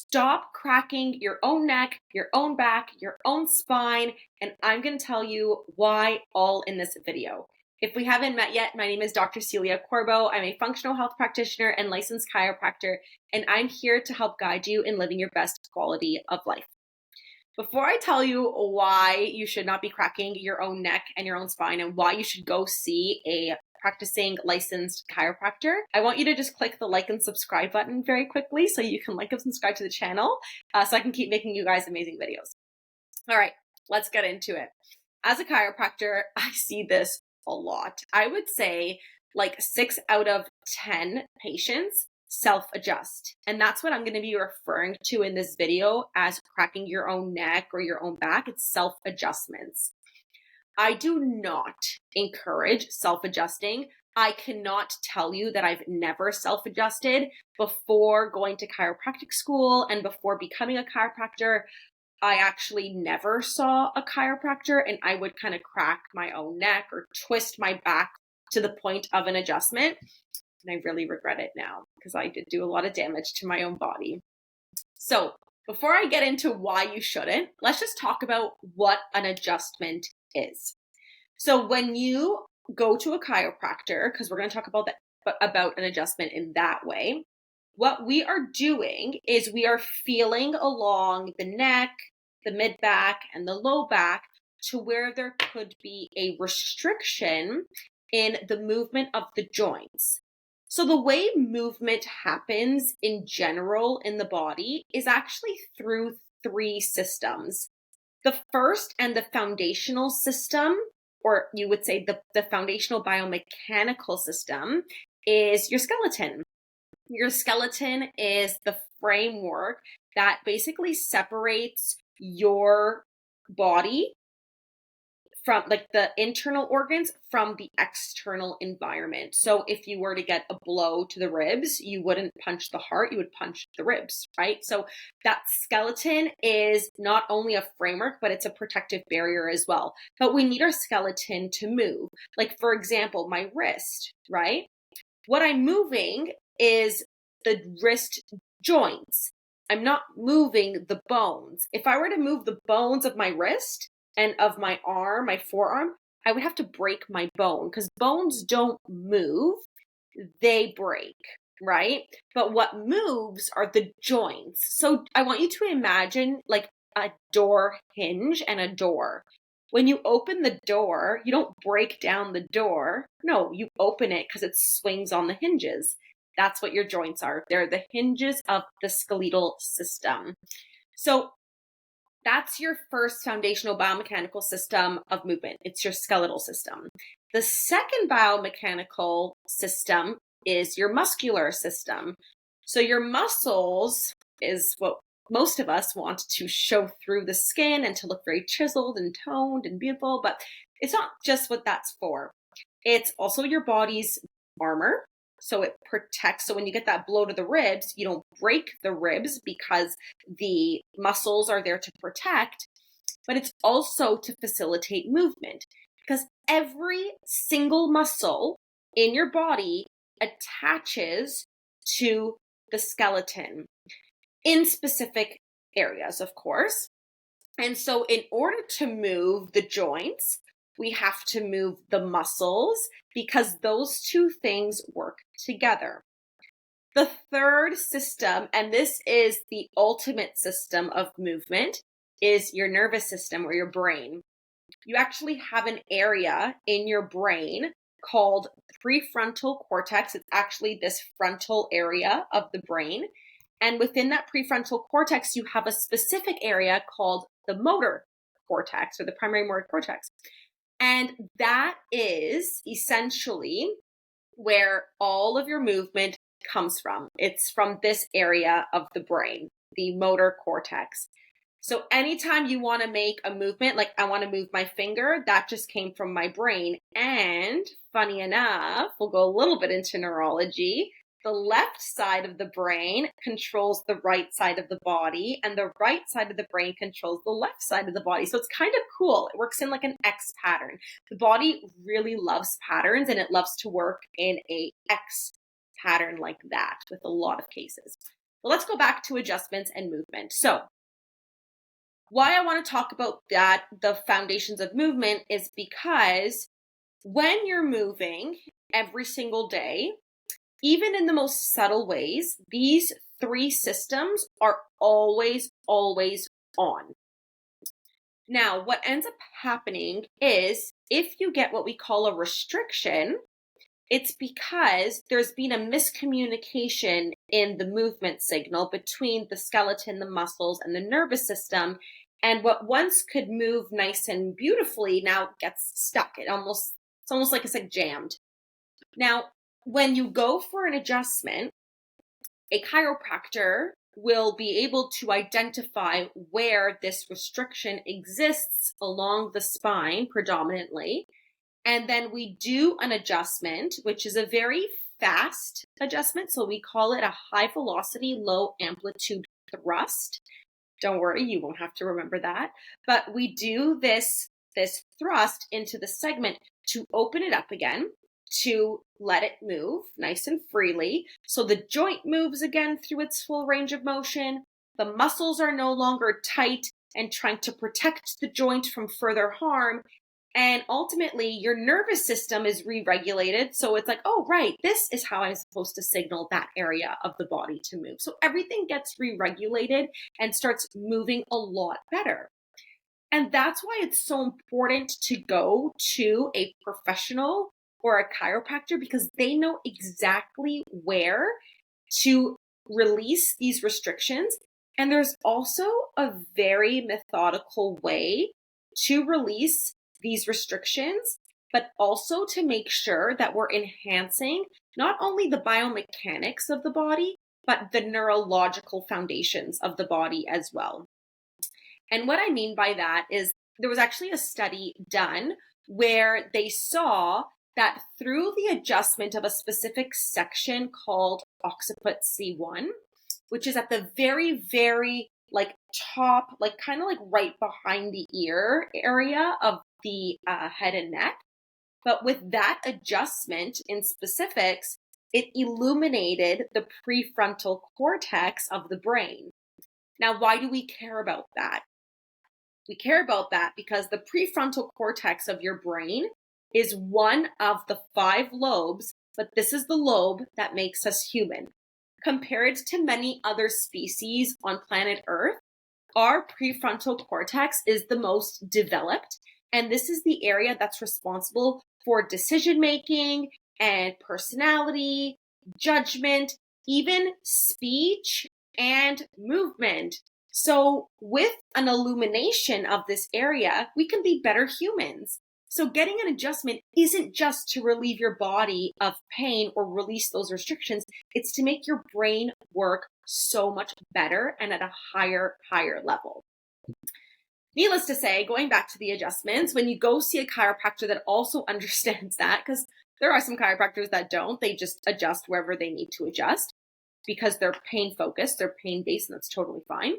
Stop cracking your own neck, your own back, your own spine, and I'm going to tell you why all in this video. If we haven't met yet, my name is Dr. Celia Corbo. I'm a functional health practitioner and licensed chiropractor, and I'm here to help guide you in living your best quality of life. Before I tell you why you should not be cracking your own neck and your own spine and why you should go see a practicing licensed chiropractor, I want you to just click the like and subscribe button very quickly so you can like and subscribe to the channel so I can keep making you guys amazing videos. All right, let's get into it. As a chiropractor, I see this a lot. I would say like 6 out of 10 patients self-adjust. And that's what I'm going to be referring to in this video as cracking your own neck or your own back. It's self-adjustments. I do not encourage self-adjusting. I cannot tell you that I've never self-adjusted. Before going to chiropractic school and before becoming a chiropractor, I actually never saw a chiropractor, and I would kind of crack my own neck or twist my back to the point of an adjustment. And I really regret it now because I did do a lot of damage to my own body. So before I get into why you shouldn't, let's just talk about what an adjustment is. So when you go to a chiropractor, because we're going to talk about an adjustment in that way, what we are doing is we are feeling along the neck, the mid-back, and the low back to where there could be a restriction in the movement of the joints. So the way movement happens in general in the body is actually through 3 systems. The first and the foundational system, or you would say the foundational biomechanical system, is your skeleton. Your skeleton is the framework that basically separates your body from like the internal organs from the external environment. So if you were to get a blow to the ribs, you wouldn't punch the heart, you would punch the ribs, right? So that skeleton is not only a framework, but it's a protective barrier as well. But we need our skeleton to move. Like for example, my wrist, right? What I'm moving is the wrist joints. I'm not moving the bones. If I were to move the bones of my wrist and of my arm, my forearm, I would have to break my bone because bones don't move, they break, right? But what moves are the joints. So I want you to imagine like a door hinge and a door. When you open the door, you don't break down the door. No, you open it because it swings on the hinges. That's what your joints are. They're the hinges of the skeletal system. So that's your first foundational biomechanical system of movement. It's your skeletal system. The second biomechanical system is your muscular system. So your muscles is what most of us want to show through the skin and to look very chiseled and toned and beautiful, but it's not just what that's for. It's also your body's armor. So it protects. So when you get that blow to the ribs, you don't break the ribs because the muscles are there to protect, but it's also to facilitate movement because every single muscle in your body attaches to the skeleton in specific areas, of course. And so in order to move the joints, we have to move the muscles because those 2 things work together. The third system, and this is the ultimate system of movement, is your nervous system or your brain. You actually have an area in your brain called prefrontal cortex. It's actually this frontal area of the brain. And within that prefrontal cortex, you have a specific area called the motor cortex or the primary motor cortex. And that is essentially where all of your movement comes from. It's from this area of the brain, the motor cortex. So anytime you want to make a movement, like I want to move my finger, that just came from my brain. And funny enough, we'll go a little bit into neurology. The left side of the brain controls the right side of the body, and the right side of the brain controls the left side of the body. So it's kind of cool. It works in like an X pattern. The body really loves patterns, and it loves to work in a X pattern like that with a lot of cases. But let's go back to adjustments and movement. So why I want to talk about that, the foundations of movement, is because when you're moving every single day, even in the most subtle ways, these three systems are always, always on. Now, what ends up happening is if you get what we call a restriction, it's because there's been a miscommunication in the movement signal between the skeleton, the muscles, and the nervous system. And what once could move nice and beautifully now gets stuck. It's almost like it's like jammed. Now, when you go for an adjustment, a chiropractor will be able to identify where this restriction exists along the spine predominantly. And then we do an adjustment, which is a very fast adjustment. So we call it a high velocity, low amplitude thrust. Don't worry, you won't have to remember that. But we do this thrust into the segment to open it up again, to let it move nice and freely. So the joint moves again through its full range of motion. The muscles are no longer tight and trying to protect the joint from further harm. And ultimately, your nervous system is re-regulated. So it's like, oh, right, this is how I'm supposed to signal that area of the body to move. So everything gets re-regulated and starts moving a lot better. And that's why it's so important to go to a professional or a chiropractor, because they know exactly where to release these restrictions. And there's also a very methodical way to release these restrictions, but also to make sure that we're enhancing not only the biomechanics of the body, but the neurological foundations of the body as well. And what I mean by that is there was actually a study done where they saw that through the adjustment of a specific section called occiput C1, which is at the very, very top, kind of right behind the ear area of the head and neck. But with that adjustment in specifics, it illuminated the prefrontal cortex of the brain. Now, why do we care about that? We care about that because the prefrontal cortex of your brain is one of the 5 lobes, but this is the lobe that makes us human. Compared to many other species on planet Earth, our prefrontal cortex is the most developed, and this is the area that's responsible for decision-making and personality, judgment, even speech and movement. So with an illumination of this area, we can be better humans. So getting an adjustment isn't just to relieve your body of pain or release those restrictions. It's to make your brain work so much better and at a higher level. Needless to say, going back to the adjustments, when you go see a chiropractor that also understands that, because there are some chiropractors that don't, they just adjust wherever they need to adjust because they're pain focused, they're pain based, and that's totally fine.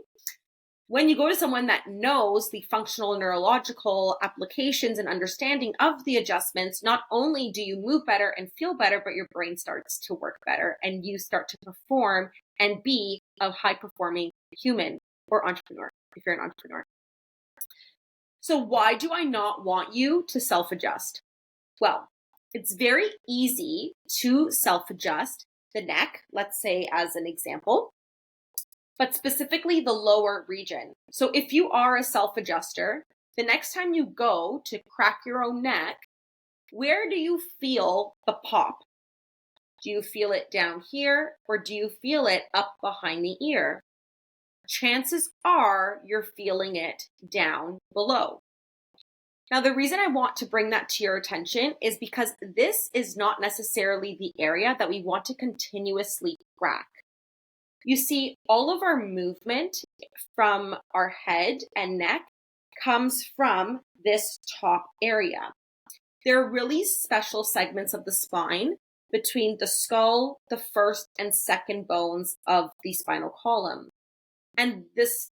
When you go to someone that knows the functional neurological applications and understanding of the adjustments, not only do you move better and feel better, but your brain starts to work better and you start to perform and be a high-performing human or entrepreneur, if you're an entrepreneur. So why do I not want you to self-adjust? Well, it's very easy to self-adjust the neck, let's say as an example, but specifically the lower region. So if you are a self-adjuster, the next time you go to crack your own neck, where do you feel the pop? Do you feel it down here or do you feel it up behind the ear? Chances are you're feeling it down below. Now, the reason I want to bring that to your attention is because this is not necessarily the area that we want to continuously crack. You see, all of our movement from our head and neck comes from this top area. There are really special segments of the spine between the skull, the first and second bones of the spinal column. And this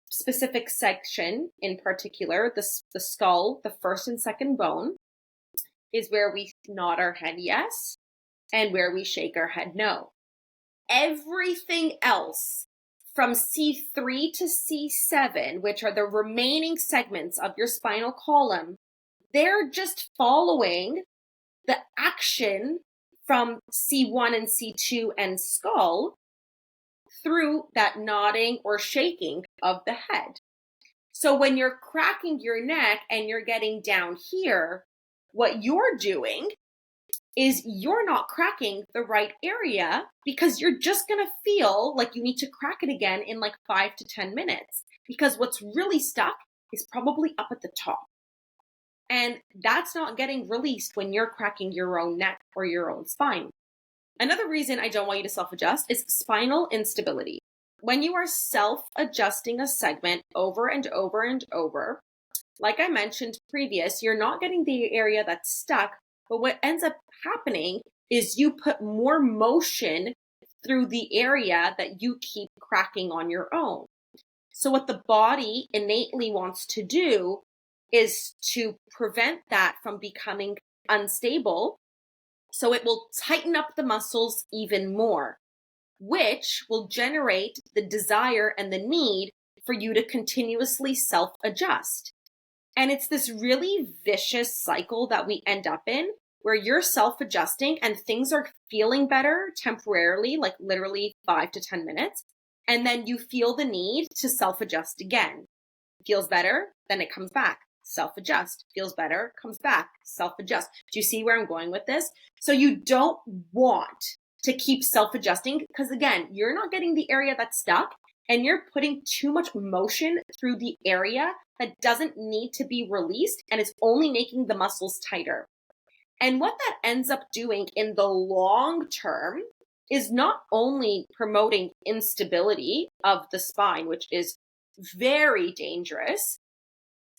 specific section in particular, the skull, the first and second bone, is where we nod our head yes and where we shake our head no. everything else from C3 to C7, which are the remaining segments of your spinal column, they're just following the action from C1 and C2 and skull through that nodding or shaking of the head. So when you're cracking your neck and you're getting down here, what you're doing is you're not cracking the right area because you're just going to feel like you need to crack it again in like 5 to 10 minutes because what's really stuck is probably up at the top. And that's not getting released when you're cracking your own neck or your own spine. Another reason I don't want you to self-adjust is spinal instability. When you are self-adjusting a segment over and over and over, like I mentioned previous, you're not getting the area that's stuck, but what ends up happening is you put more motion through the area that you keep cracking on your own. So what the body innately wants to do is to prevent that from becoming unstable. So it will tighten up the muscles even more, which will generate the desire and the need for you to continuously self-adjust. And it's this really vicious cycle that we end up in where you're self-adjusting and things are feeling better temporarily, like literally 5 to 10 minutes. And then you feel the need to self-adjust again. Feels better, then it comes back. Self-adjust. Feels better, comes back. Self-adjust. Do you see where I'm going with this? So you don't want to keep self-adjusting because again, you're not getting the area that's stuck and you're putting too much motion through the area that doesn't need to be released and it's only making the muscles tighter. And what that ends up doing in the long term is not only promoting instability of the spine, which is very dangerous,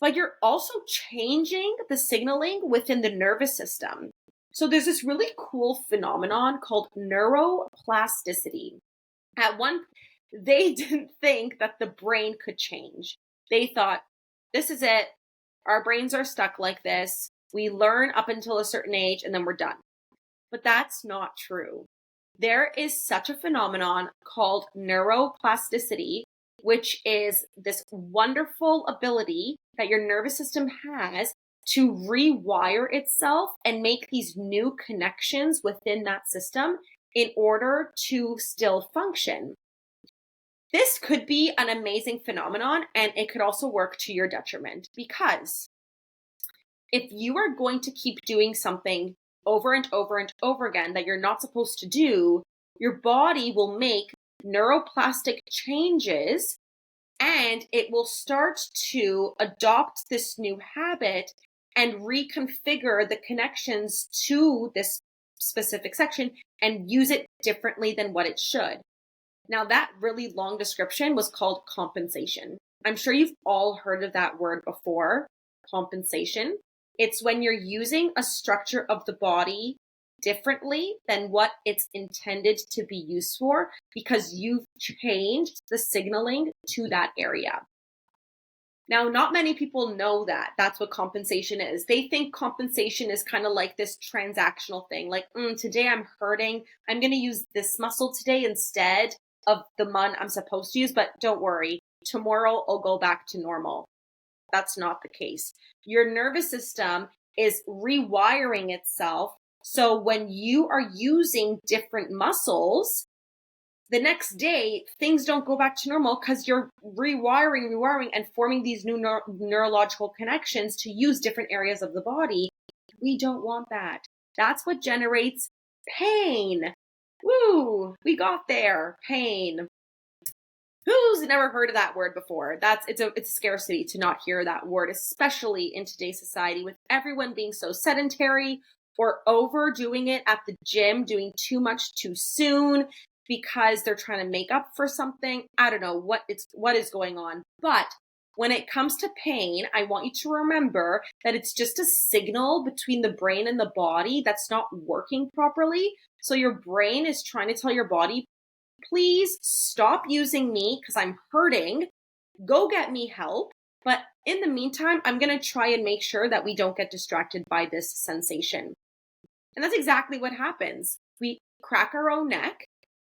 but you're also changing the signaling within the nervous system. So there's this really cool phenomenon called neuroplasticity. They didn't think that the brain could change. They thought, this is it. Our brains are stuck like this. We learn up until a certain age and then we're done. But that's not true. There is such a phenomenon called neuroplasticity, which is this wonderful ability that your nervous system has to rewire itself and make these new connections within that system in order to still function. This could be an amazing phenomenon, and it could also work to your detriment because if you are going to keep doing something over and over and over again that you're not supposed to do, your body will make neuroplastic changes and it will start to adopt this new habit and reconfigure the connections to this specific section and use it differently than what it should. Now, that really long description was called compensation. I'm sure you've all heard of that word before, compensation. It's when you're using a structure of the body differently than what it's intended to be used for because you've changed the signaling to that area. Now, not many people know that that's what compensation is. They think compensation is kind of like this transactional thing, like, today I'm hurting. I'm going to use this muscle today instead of the one I'm supposed to use, but don't worry, tomorrow I'll go back to normal. That's not the case. Your nervous system is rewiring itself. So when you are using different muscles, the next day, things don't go back to normal because you're rewiring, and forming these new neurological connections to use different areas of the body. We don't want that. That's what generates pain. Woo, we got there. Pain. Who's never heard of that word before? It's a scarcity to not hear that word, especially in today's society with everyone being so sedentary or overdoing it at the gym, doing too much too soon because they're trying to make up for something. I don't know what is going on. But when it comes to pain, I want you to remember that it's just a signal between the brain and the body that's not working properly. So your brain is trying to tell your body, please stop using me because I'm hurting. Go get me help. But in the meantime, I'm going to try and make sure that we don't get distracted by this sensation. And that's exactly what happens. We crack our own neck.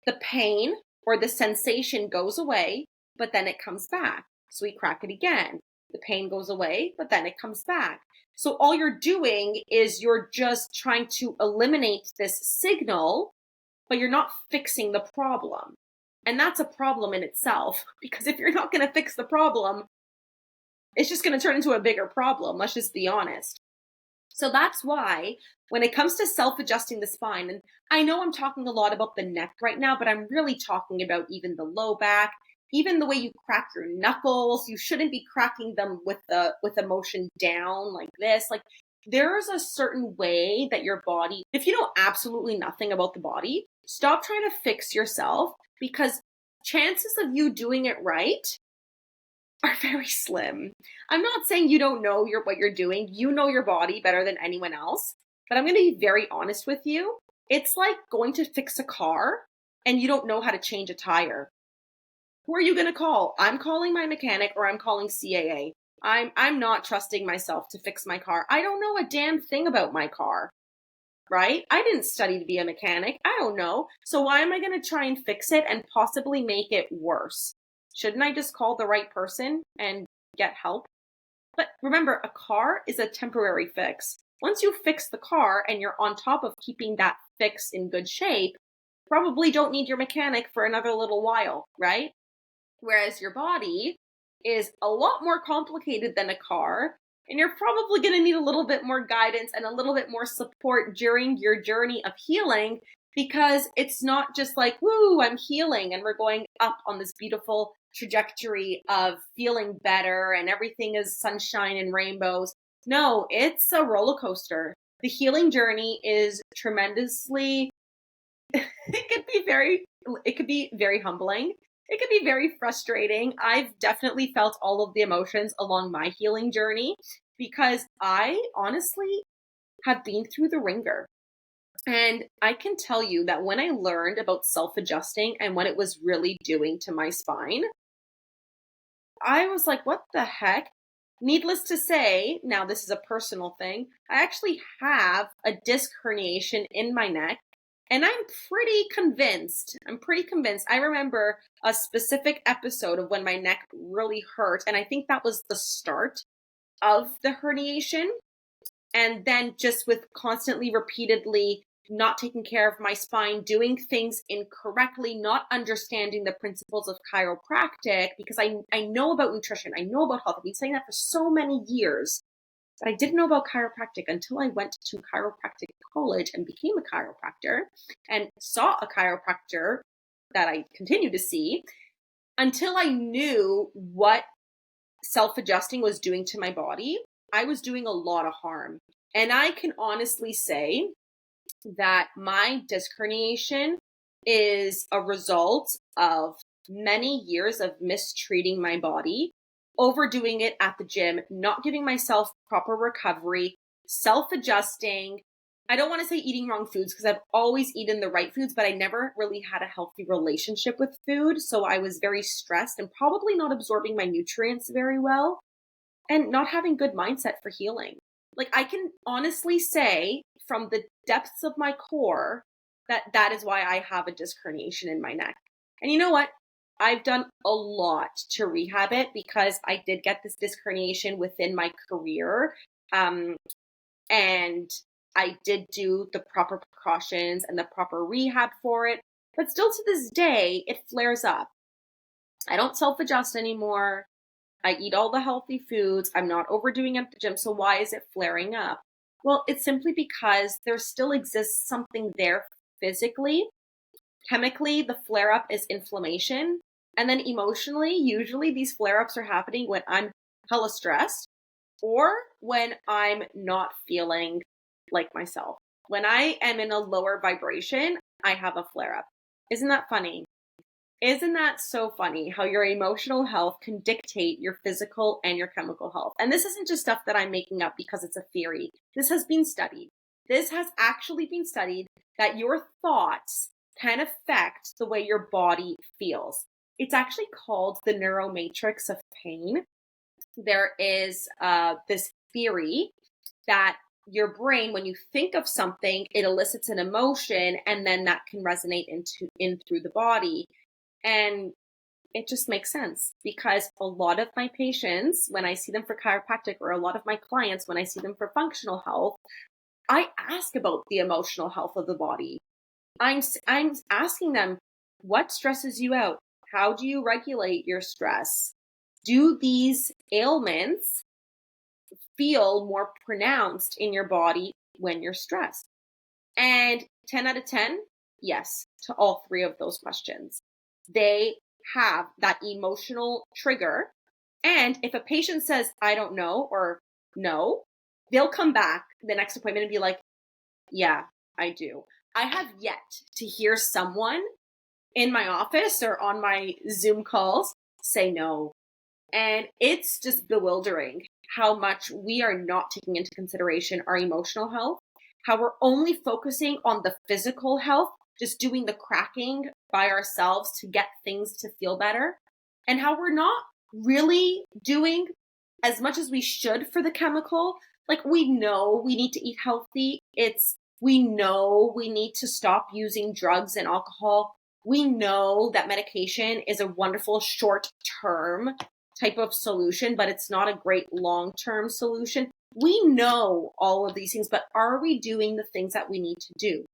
the pain or the sensation goes away, but then it comes back. So we crack it again. The pain goes away, but then it comes back. So all you're doing is you're just trying to eliminate this signal, but you're not fixing the problem. And that's a problem in itself, because if you're not going to fix the problem, it's just going to turn into a bigger problem. Let's just be honest. So that's why when it comes to self-adjusting the spine, and I know I'm talking a lot about the neck right now, but I'm really talking about even the low back, even the way you crack your knuckles. You shouldn't be cracking them with the motion down like this. Like, there's a certain way that your body, if you know absolutely nothing about the body, stop trying to fix yourself, because chances of you doing it right are very slim. I'm not saying you don't know what you're doing. You know your body better than anyone else. But I'm going to be very honest with you. It's like going to fix a car and you don't know how to change a tire. Who are you going to call? I'm calling my mechanic, or I'm calling CAA. I'm not trusting myself to fix my car. I don't know a damn thing about my car, right? I didn't study to be a mechanic. I don't know. So why am I going to try and fix it and possibly make it worse? Shouldn't I just call the right person and get help? But remember, a car is a temporary fix. Once you fix the car and you're on top of keeping that fix in good shape, probably don't need your mechanic for another little while, right? Whereas your body is a lot more complicated than a car, and you're probably going to need a little bit more guidance and a little bit more support during your journey of healing, because it's not just like, woo, I'm healing and we're going up on this beautiful trajectory of feeling better and everything is sunshine and rainbows. No, it's a roller coaster. The healing journey is tremendously, it could be very humbling. It can be very frustrating. I've definitely felt all of the emotions along my healing journey, because I honestly have been through the ringer. And I can tell you that when I learned about self-adjusting and what it was really doing to my spine, I was like, what the heck? Needless to say, now this is a personal thing, I actually have a disc herniation in my neck. And I'm pretty convinced. I remember a specific episode of when my neck really hurt. And I think that was the start of the herniation. And then just with constantly, repeatedly not taking care of my spine, doing things incorrectly, not understanding the principles of chiropractic, because I know about nutrition. I know about health. I've been saying that for so many years. But I didn't know about chiropractic until I went to chiropractic college and became a chiropractor and saw a chiropractor that I continue to see, until I knew what self-adjusting was doing to my body. I was doing a lot of harm. And I can honestly say that my disc herniation is a result of many years of mistreating my body, overdoing it at the gym, not giving myself proper recovery, self-adjusting. I don't want to say eating wrong foods, because I've always eaten the right foods, but I never really had a healthy relationship with food. So I was very stressed and probably not absorbing my nutrients very well, and not having good mindset for healing. Like, I can honestly say from the depths of my core that is why I have a disc herniation in my neck. And you know what? I've done a lot to rehab it, because I did get this disc herniation within my career. And I did do the proper precautions and the proper rehab for it. But still to this day, it flares up. I don't self-adjust anymore. I eat all the healthy foods. I'm not overdoing it at the gym. So why is it flaring up? Well, it's simply because there still exists something there physically. Chemically, the flare-up is inflammation. And then emotionally, usually these flare-ups are happening when I'm hella stressed, or when I'm not feeling like myself. When I am in a lower vibration, I have a flare-up. Isn't that funny? Isn't that so funny how your emotional health can dictate your physical and your chemical health? And this isn't just stuff that I'm making up because it's a theory. This has been studied. This has actually been studied, that your thoughts can affect the way your body feels. It's actually called the neuromatrix of pain. There is this theory that your brain, when you think of something, it elicits an emotion, and then that can resonate in through the body. And it just makes sense because a lot of my patients, when I see them for chiropractic, or a lot of my clients, when I see them for functional health, I ask about the emotional health of the body. I'm asking them, what stresses you out? How do you regulate your stress? Do these ailments feel more pronounced in your body when you're stressed? And 10 out of 10, yes, to all three of those questions. They have that emotional trigger. And if a patient says, I don't know, or no, they'll come back the next appointment and be like, yeah, I do. I have yet to hear someone in my office or on my Zoom calls say no. And it's just bewildering how much we are not taking into consideration our emotional health, how we're only focusing on the physical health, just doing the cracking by ourselves to get things to feel better, and how we're not really doing as much as we should for the chemical. Like, we know we need to eat healthy. We know we need to stop using drugs and alcohol. We know that medication is a wonderful short-term type of solution, but it's not a great long-term solution. We know all of these things, but are we doing the things that we need to do?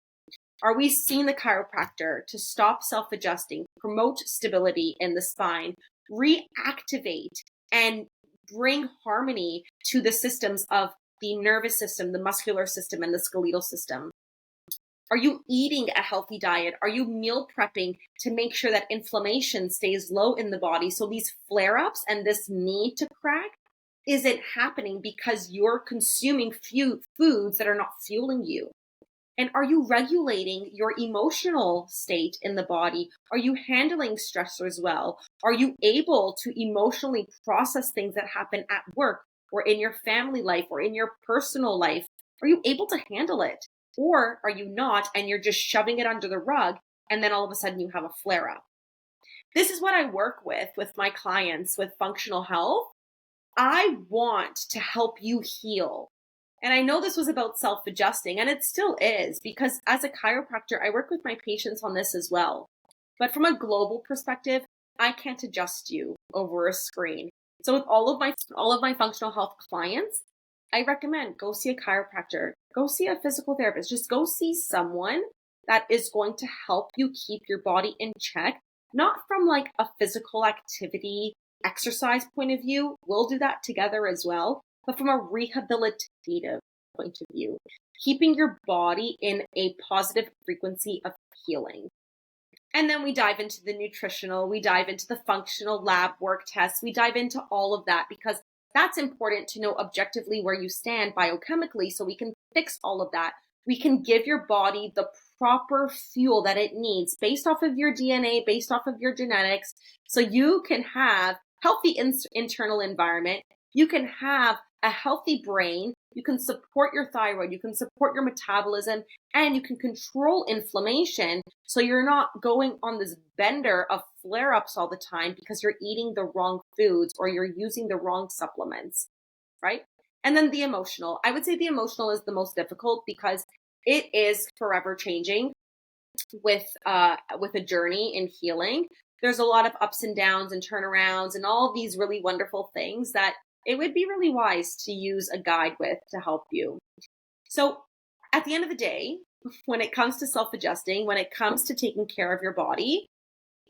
Are we seeing the chiropractor to stop self-adjusting, promote stability in the spine, reactivate and bring harmony to the systems of the nervous system, the muscular system, and the skeletal system? Are you eating a healthy diet? Are you meal prepping to make sure that inflammation stays low in the body? So these flare-ups and this need to crack isn't happening because you're consuming foods that are not fueling you. And are you regulating your emotional state in the body? Are you handling stressors well? Are you able to emotionally process things that happen at work or in your family life or in your personal life? Are you able to handle it? Or are you not, and you're just shoving it under the rug, and then all of a sudden you have a flare up? This is what I work with my clients with functional health. I want to help you heal. And I know this was about self-adjusting, and it still is, because as a chiropractor, I work with my patients on this as well. But from a global perspective, I can't adjust you over a screen. So with all of my functional health clients, I recommend go see a chiropractor, go see a physical therapist, just go see someone that is going to help you keep your body in check, not from like a physical activity exercise point of view. We'll do that together as well, but from a rehabilitative point of view, keeping your body in a positive frequency of healing. And then we dive into the nutritional, we dive into the functional lab work tests, we dive into all of that because that's important to know objectively where you stand biochemically so we can fix all of that. We can give your body the proper fuel that it needs based off of your DNA, based off of your genetics, so you can have healthy internal environment. You can have a healthy brain. You can support your thyroid. You can support your metabolism, and you can control inflammation. So you're not going on this bender of flare-ups all the time because you're eating the wrong foods or you're using the wrong supplements, right? And then the emotional. I would say the emotional is the most difficult because it is forever changing with a journey in healing. There's a lot of ups and downs and turnarounds and all these really wonderful things that it would be really wise to use a guide with to help you. So at the end of the day, when it comes to self-adjusting, when it comes to taking care of your body,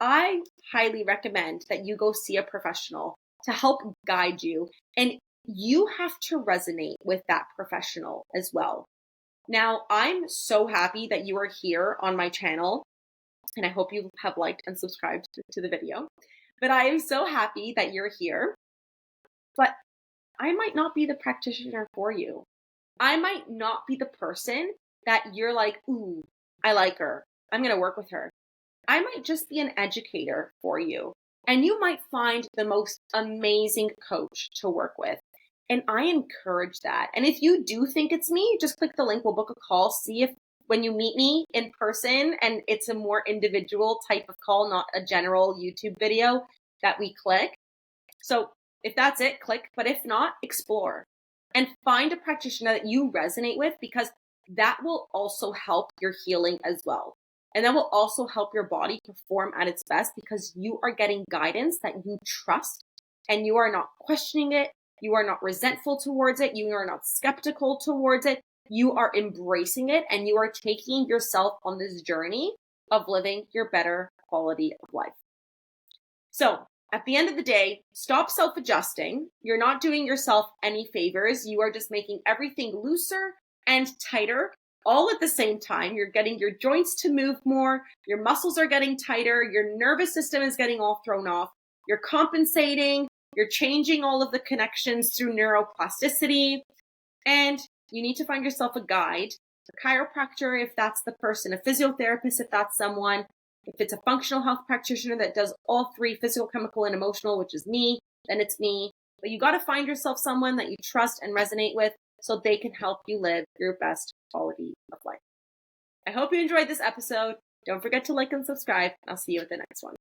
I highly recommend that you go see a professional to help guide you. And you have to resonate with that professional as well. Now, I'm so happy that you are here on my channel, and I hope you have liked and subscribed to the video. But I am so happy that you're here. But I might not be the practitioner for you. I might not be the person that you're like, ooh, I like her. I'm going to work with her. I might just be an educator for you. And you might find the most amazing coach to work with. And I encourage that. And if you do think it's me, just click the link. We'll book a call. See if when you meet me in person, and it's a more individual type of call, not a general YouTube video that we click. So if that's it, click. But if not, explore. and find a practitioner that you resonate with, because that will also help your healing as well. And that will also help your body perform at its best, because you are getting guidance that you trust and you are not questioning it. You are not resentful towards it. You are not skeptical towards it. You are embracing it, and you are taking yourself on this journey of living your better quality of life. So at the end of the day, stop self-adjusting. You're not doing yourself any favors. You are just making everything looser and tighter all at the same time. You're getting your joints to move more. Your muscles are getting tighter. Your nervous system is getting all thrown off. You're compensating. You're changing all of the connections through neuroplasticity. And you need to find yourself a guide, a chiropractor if that's the person, a physiotherapist if that's someone. If it's a functional health practitioner that does all three, physical, chemical, and emotional, which is me, then it's me. But you got to find yourself someone that you trust and resonate with, so they can help you live your best quality of life. I hope you enjoyed this episode. Don't forget to like and subscribe. I'll see you at the next one.